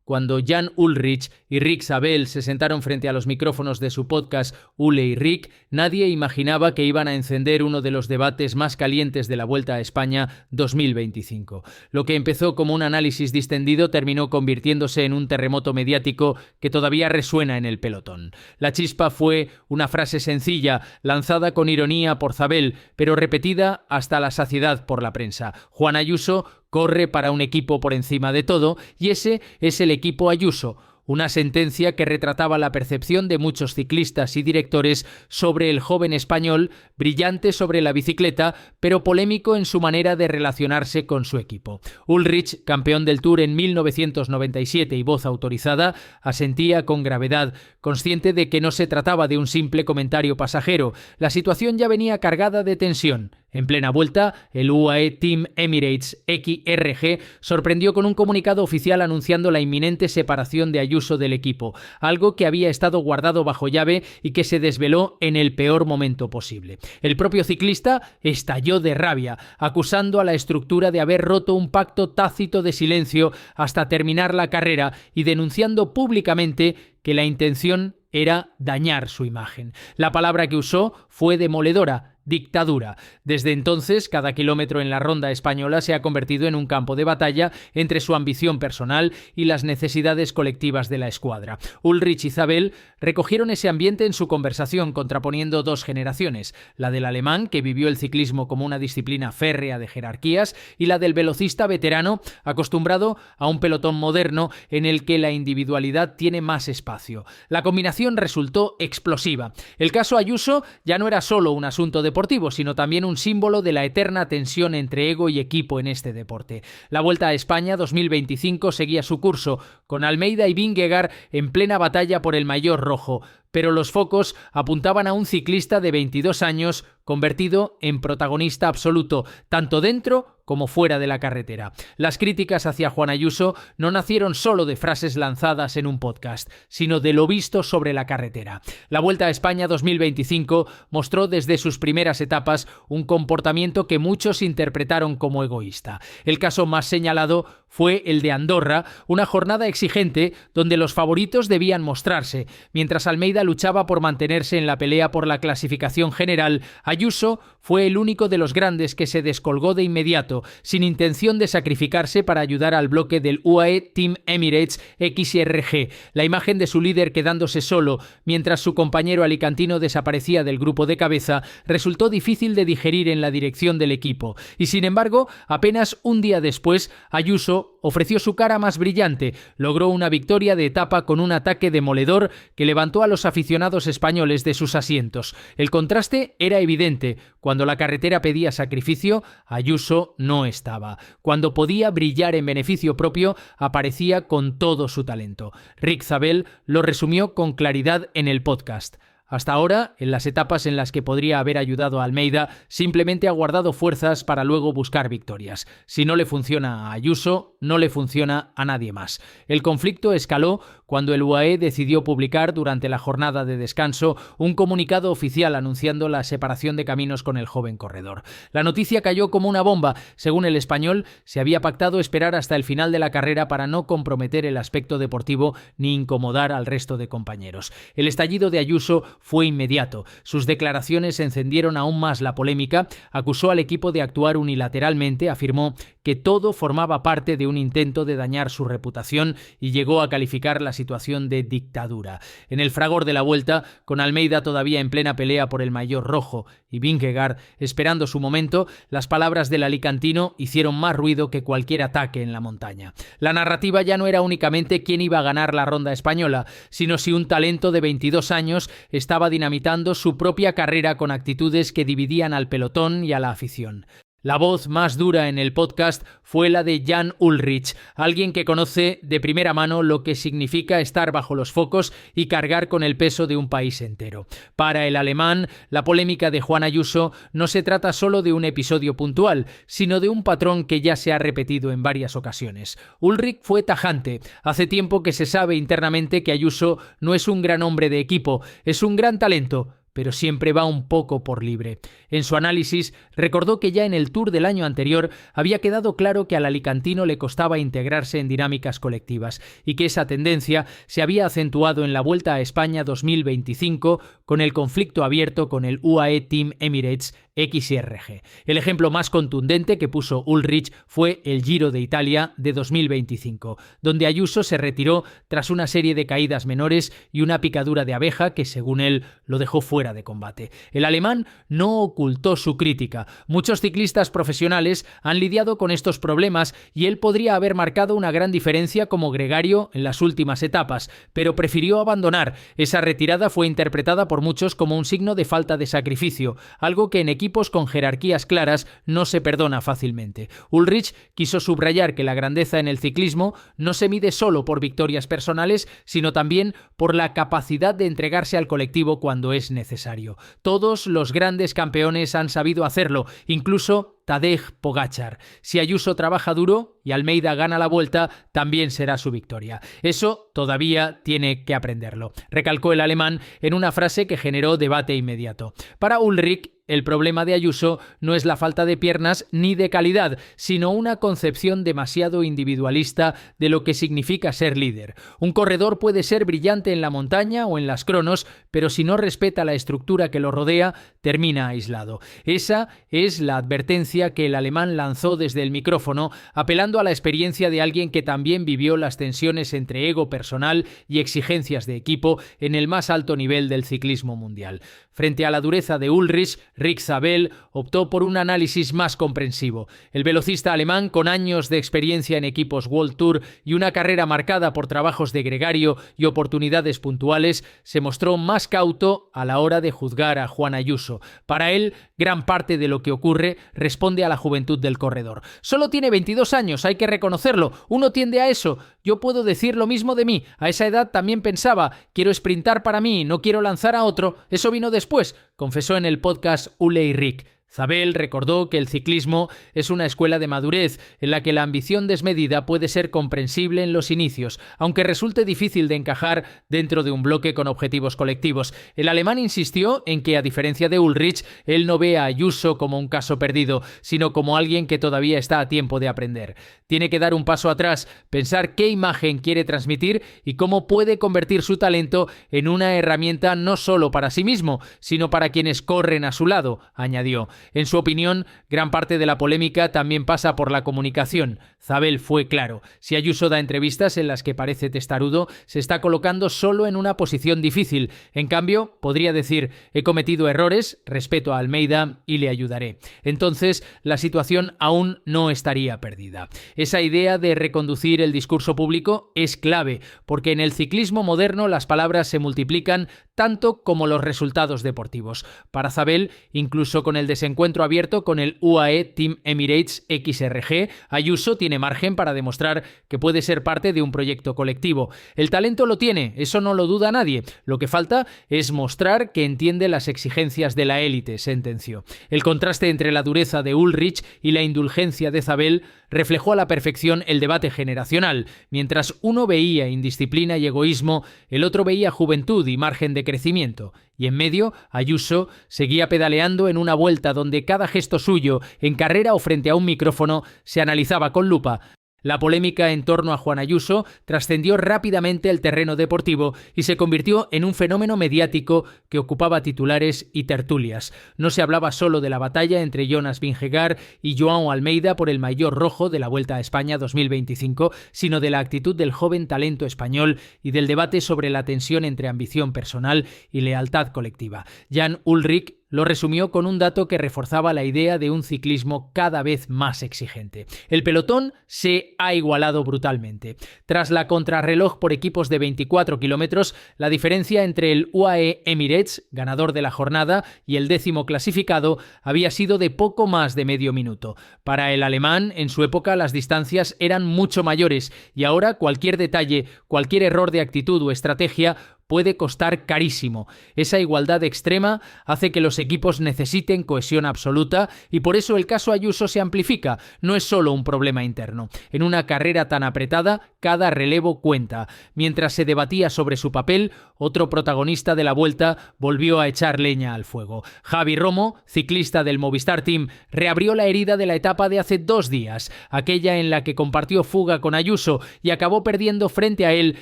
Cuando Jan Ullrich y Rick Zabel se sentaron frente a los micrófonos de su podcast Ule y Rick, nadie imaginaba que iban a encender uno de los debates más calientes de la Vuelta a España 2025. Lo que empezó como un análisis distendido terminó convirtiéndose en un terremoto mediático que todavía resuena en el pelotón. La chispa fue una frase sencilla, lanzada con ironía por Zabel, pero repetida hasta la saciedad por la prensa. Juan Ayuso corre para un equipo por encima de todo, y ese es el equipo Ayuso. Una sentencia que retrataba la percepción de muchos ciclistas y directores sobre el joven español, brillante sobre la bicicleta, pero polémico en su manera de relacionarse con su equipo. Ullrich, campeón del Tour en 1997 y voz autorizada, asentía con gravedad, consciente de que no se trataba de un simple comentario pasajero. La situación ya venía cargada de tensión. En plena vuelta, el UAE Team Emirates XRG sorprendió con un comunicado oficial anunciando la inminente separación de Ayuso del equipo, algo que había estado guardado bajo llave y que se desveló en el peor momento posible. El propio ciclista estalló de rabia, acusando a la estructura de haber roto un pacto tácito de silencio hasta terminar la carrera y denunciando públicamente que la intención era dañar su imagen. La palabra que usó fue demoledora: dictadura. Desde entonces, cada kilómetro en la ronda española se ha convertido en un campo de batalla entre su ambición personal y las necesidades colectivas de la escuadra. Ullrich y Zabel recogieron ese ambiente en su conversación, contraponiendo dos generaciones: la del alemán, que vivió el ciclismo como una disciplina férrea de jerarquías, y la del velocista veterano, acostumbrado a un pelotón moderno en el que la individualidad tiene más espacio. La combinación resultó explosiva. El caso Ayuso ya no era solo un asunto deportivo, sino también un símbolo de la eterna tensión entre ego y equipo en este deporte. La Vuelta a España 2025 seguía su curso, con Almeida y Vingegaard en plena batalla por el maillot rojo, pero los focos apuntaban a un ciclista de 22 años convertido en protagonista absoluto, tanto dentro como fuera de la carretera. Las críticas hacia Juan Ayuso no nacieron solo de frases lanzadas en un podcast, sino de lo visto sobre la carretera. La Vuelta a España 2025 mostró desde sus primeras etapas un comportamiento que muchos interpretaron como egoísta. El caso más señalado fue el de Andorra, una jornada exigente donde los favoritos debían mostrarse. Mientras Almeida luchaba por mantenerse en la pelea por la clasificación general, Ayuso fue el único de los grandes que se descolgó de inmediato, sin intención de sacrificarse para ayudar al bloque del UAE Team Emirates XRG. La imagen de su líder quedándose solo mientras su compañero alicantino desaparecía del grupo de cabeza resultó difícil de digerir en la dirección del equipo. Y sin embargo, apenas un día después, Ayuso ofreció su cara más brillante, logró una victoria de etapa con un ataque demoledor que levantó a los aficionados españoles de sus asientos. El contraste era evidente. Cuando la carretera pedía sacrificio, Ayuso no estaba. Cuando podía brillar en beneficio propio, aparecía con todo su talento. Rick Zabel lo resumió con claridad en el podcast. Hasta ahora, en las etapas en las que podría haber ayudado a Almeida, simplemente ha guardado fuerzas para luego buscar victorias. Si no le funciona a Ayuso, no le funciona a nadie más. El conflicto escaló cuando el UAE decidió publicar durante la jornada de descanso un comunicado oficial anunciando la separación de caminos con el joven corredor. La noticia cayó como una bomba. Según El Español, se había pactado esperar hasta el final de la carrera para no comprometer el aspecto deportivo ni incomodar al resto de compañeros. El estallido de Ayuso fue inmediato. Sus declaraciones encendieron aún más la polémica. Acusó al equipo de actuar unilateralmente, afirmó que todo formaba parte de un intento de dañar su reputación y llegó a calificar la situación de dictadura. En el fragor de la vuelta, con Almeida todavía en plena pelea por el maillot rojo y Vingegaard esperando su momento, las palabras del alicantino hicieron más ruido que cualquier ataque en la montaña. La narrativa ya no era únicamente quién iba a ganar la ronda española, sino si un talento de 22 años estaba dinamitando su propia carrera con actitudes que dividían al pelotón y a la afición. La voz más dura en el podcast fue la de Jan Ullrich, alguien que conoce de primera mano lo que significa estar bajo los focos y cargar con el peso de un país entero. Para el alemán, la polémica de Juan Ayuso no se trata solo de un episodio puntual, sino de un patrón que ya se ha repetido en varias ocasiones. Ullrich fue tajante. Hace tiempo que se sabe internamente que Ayuso no es un gran hombre de equipo, es un gran talento, pero siempre va un poco por libre. En su análisis, recordó que ya en el Tour del año anterior había quedado claro que al alicantino le costaba integrarse en dinámicas colectivas y que esa tendencia se había acentuado en la Vuelta a España 2025 con el conflicto abierto con el UAE Team Emirates XRG. El ejemplo más contundente que puso Ullrich fue el Giro de Italia de 2025, donde Ayuso se retiró tras una serie de caídas menores y una picadura de abeja que, según él, lo dejó fuera de combate. El alemán no ocultó su crítica. Muchos ciclistas profesionales han lidiado con estos problemas y él podría haber marcado una gran diferencia como gregario en las últimas etapas, pero prefirió abandonar. Esa retirada fue interpretada por muchos como un signo de falta de sacrificio, algo que en equipos con jerarquías claras no se perdona fácilmente. Ullrich quiso subrayar que la grandeza en el ciclismo no se mide solo por victorias personales, sino también por la capacidad de entregarse al colectivo cuando es necesario. Todos los grandes campeones han sabido hacerlo, incluso Tadej Pogačar. Si Ayuso trabaja duro y Almeida gana la Vuelta, también será su victoria. Eso todavía tiene que aprenderlo, recalcó el alemán en una frase que generó debate inmediato. Para Ullrich, el problema de Ayuso no es la falta de piernas ni de calidad, sino una concepción demasiado individualista de lo que significa ser líder. Un corredor puede ser brillante en la montaña o en las cronos, pero si no respeta la estructura que lo rodea, termina aislado. Esa es la advertencia que el alemán lanzó desde el micrófono, apelando a la experiencia de alguien que también vivió las tensiones entre ego personal y exigencias de equipo en el más alto nivel del ciclismo mundial. Frente a la dureza de Ullrich, Rick Zabel optó por un análisis más comprensivo. El velocista alemán, con años de experiencia en equipos World Tour y una carrera marcada por trabajos de gregario y oportunidades puntuales, se mostró más cauto a la hora de juzgar a Juan Ayuso. Para él, gran parte de lo que ocurre responde a la juventud del corredor. Solo tiene 22 años, hay que reconocerlo. Uno tiende a eso. Yo puedo decir lo mismo de mí. A esa edad también pensaba, quiero sprintar para mí, no quiero lanzar a otro. Eso vino después, confesó en el podcast Ule y Rick. Zabel recordó que el ciclismo es una escuela de madurez en la que la ambición desmedida puede ser comprensible en los inicios, aunque resulte difícil de encajar dentro de un bloque con objetivos colectivos. El alemán insistió en que, a diferencia de Ullrich, él no ve a Ayuso como un caso perdido, sino como alguien que todavía está a tiempo de aprender. Tiene que dar un paso atrás, pensar qué imagen quiere transmitir y cómo puede convertir su talento en una herramienta no solo para sí mismo, sino para quienes corren a su lado, añadió. En su opinión, gran parte de la polémica también pasa por la comunicación. Zabel fue claro. Si Ayuso da entrevistas en las que parece testarudo, se está colocando solo en una posición difícil. En cambio, podría decir, he cometido errores, respeto a Almeida y le ayudaré. Entonces, la situación aún no estaría perdida. Esa idea de reconducir el discurso público es clave, porque en el ciclismo moderno las palabras se multiplican tanto como los resultados deportivos. Para Zabel, incluso con el desencuentro abierto con el UAE Team Emirates XRG, Ayuso tiene margen para demostrar que puede ser parte de un proyecto colectivo. El talento lo tiene, eso no lo duda nadie. Lo que falta es mostrar que entiende las exigencias de la élite, sentenció. El contraste entre la dureza de Ullrich y la indulgencia de Zabel reflejó a la perfección el debate generacional. Mientras uno veía indisciplina y egoísmo, el otro veía juventud y margen de crecimiento. Y en medio, Ayuso seguía pedaleando en una vuelta donde cada gesto suyo, en carrera o frente a un micrófono, se analizaba con lupa. La polémica en torno a Juan Ayuso trascendió rápidamente el terreno deportivo y se convirtió en un fenómeno mediático que ocupaba titulares y tertulias. No se hablaba solo de la batalla entre Jonas Vingegaard y João Almeida por el maillot rojo de la Vuelta a España 2025, sino de la actitud del joven talento español y del debate sobre la tensión entre ambición personal y lealtad colectiva. Jan Ullrich lo resumió con un dato que reforzaba la idea de un ciclismo cada vez más exigente. El pelotón se ha igualado brutalmente. Tras la contrarreloj por equipos de 24 kilómetros, la diferencia entre el UAE Emirates, ganador de la jornada, y el 10º clasificado había sido de poco más de medio minuto. Para el alemán, en su época las distancias eran mucho mayores y ahora cualquier detalle, cualquier error de actitud o estrategia puede costar carísimo. Esa igualdad extrema hace que los equipos necesiten cohesión absoluta y por eso el caso Ayuso se amplifica. No es solo un problema interno. En una carrera tan apretada, cada relevo cuenta. Mientras se debatía sobre su papel, otro protagonista de la Vuelta volvió a echar leña al fuego. Javi Romo, ciclista del Movistar Team, reabrió la herida de la etapa de hace 2 días, aquella en la que compartió fuga con Ayuso y acabó perdiendo frente a él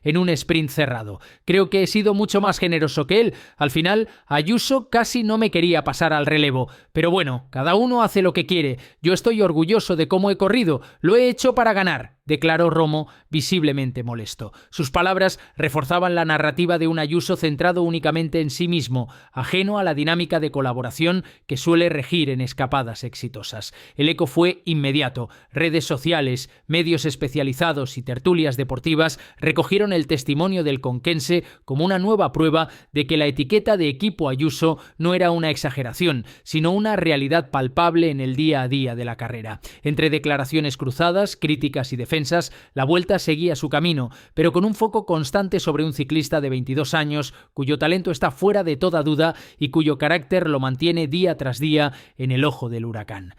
en un sprint cerrado. Creo que he sido mucho más generoso que él. Al final, Ayuso casi no me quería pasar al relevo. Pero bueno, cada uno hace lo que quiere. Yo estoy orgulloso de cómo he corrido. Lo he hecho para ganar, declaró Romo, visiblemente molesto. Sus palabras reforzaban la narrativa de un Ayuso centrado únicamente en sí mismo, ajeno a la dinámica de colaboración que suele regir en escapadas exitosas. El eco fue inmediato. Redes sociales, medios especializados y tertulias deportivas recogieron el testimonio del conquense como una nueva prueba de que la etiqueta de equipo Ayuso no era una exageración, sino una realidad palpable en el día a día de la carrera. Entre declaraciones cruzadas, críticas y defensas, la Vuelta seguía su camino, pero con un foco constante sobre un ciclista de 22 años, cuyo talento está fuera de toda duda y cuyo carácter lo mantiene día tras día en el ojo del huracán.